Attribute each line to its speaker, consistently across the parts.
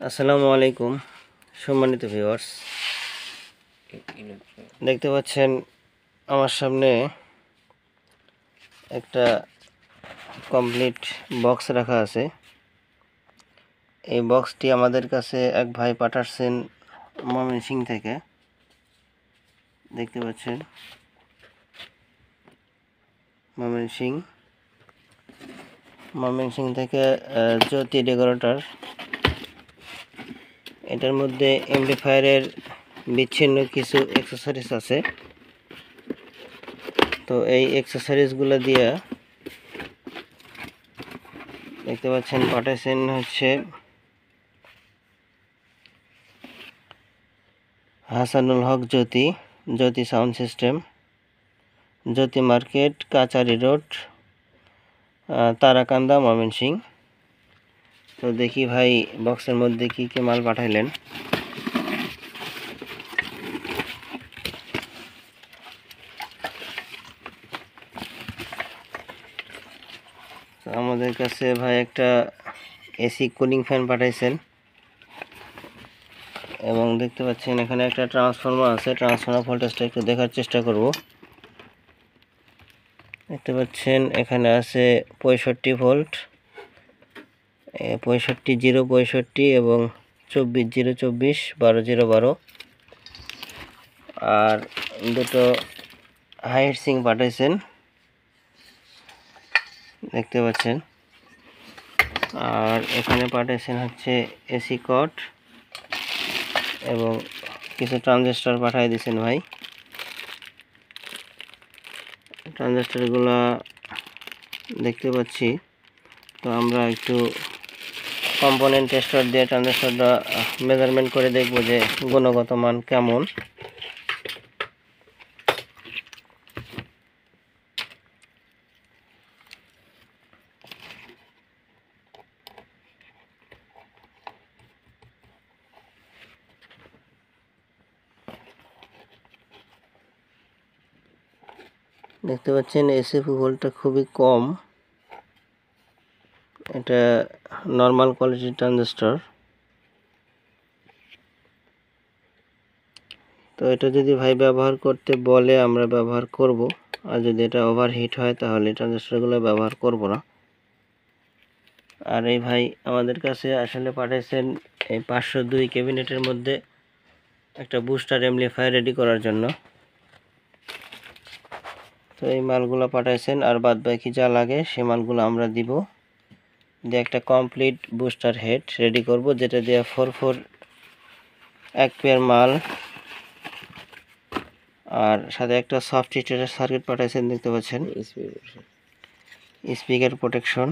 Speaker 1: আসসালামু আলাইকুম সম্মানিত ভিউয়ার্স, দেখতে পাচ্ছেন আমার সামনে একটা কমপ্লিট বক্স রাখা আছে। এই বক্সটি আমাদের কাছে এক ভাই পাঠাচ্ছেন ময়মনসিংহ থেকে। দেখতে পাচ্ছেন ময়মনসিংহ থেকে জ্যোতি ডেকোরেটর। এটার মধ্যে এমপ্লিফায়ারের বিচ্ছিন্ন কিছু অ্যাক্সেসরিজ আছে। তো এই অ্যাক্সেসরিজগুলো দিয়ে দেখতে পাচ্ছেন পাঠাচ্ছেন হচ্ছে হাসানুল হক জ্যোতি সাউন্ড সিস্টেম, জ্যোতি মার্কেট, কাচারি রোড, তারাকান্দা, ময়মনসিংহ। তো দেখি ভাই বক্সের মধ্যে কি কি মাল পাঠাইলেন। আমাদের কাছে ভাই একটা এসি কুলিং ফ্যান পাঠাইছেন এবং দেখতে পাচ্ছেন এখানে একটা ট্রান্সফরমার আছে। ট্রান্সফরমার ভোল্টেজটা একটু দেখার চেষ্টা করব। দেখতে পাচ্ছেন এখানে আছে 65 ভোল্ট, 65 0 65 এবং 24 0 24, 12 0 12। আর দুটো হাইট সিং পাঠাইছেন দেখতে পাচ্ছেন। আর এখানে পাঠাইছেন হচ্ছে এসি কট এবং কিছু ট্রানজিস্টর পাঠিয়ে দিয়েছেন ভাই। ট্রানজিস্টরগুলো দেখতে পাচ্ছি। তো আমরা একটু কম্পোনেন্ট টেস্টার দিয়ে ট্রানজিস্টরটা মেজারমেন্ট করে দেখব যে গুণগত মান কেমন। দেখতে পাচ্ছেন এসএফ ভোল্টটা খুবই কম। এটা নর্মাল কোয়ালিটির ট্রানজিস্টর। তো এটা যদি ভাই ব্যবহার করতে বলে আমরা ব্যবহার করব, আর যদি এটা ওভারহিট হয় তাহলে ট্রানজিস্টরগুলো ব্যবহার করব না। আর এই ভাই আমাদের কাছে আসলে পাঠিয়েছেন এই 502 ক্যাবিনেটের মধ্যে একটা বুস্টার অ্যাম্পলিফায়ার রেডি করার জন্য। তো এই মালগুলো পাঠাইছেন, আর বাদ বাকি যা লাগে সে মালগুলো আমরা দিব, দিয়ে একটা কমপ্লিট বুস্টার হেড রেডি করব, যেটা দিয়ে 4 এক পেয়ার মাল আর সাথে একটা সফট স্টার্টার সার্কিট পাঠাইছেন দেখতে পাচ্ছেন, স্পিকার প্রোটেকশন।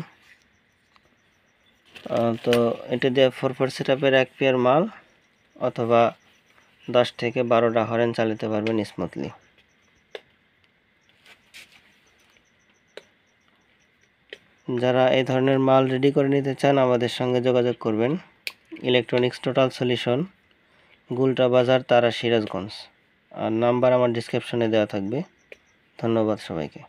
Speaker 1: তো এটা দিয়ে 4 সেটআপের এক পেয়ার মাল অথবা 10 থেকে 12টা হরেন চালাতে পারবেন স্মুথলি। যারা এই ধরনের মাল রেডি করে নিতে চান আমাদের সঙ্গে যোগাযোগ করবেন। ইলেকট্রনিক্স টোটাল সলিউশন, গুলটা বাজার, তারা, সিরাজগঞ্জ। আর নাম্বার আমার ডিসক্রিপশনে দেওয়া থাকবে। ধন্যবাদ সবাইকে।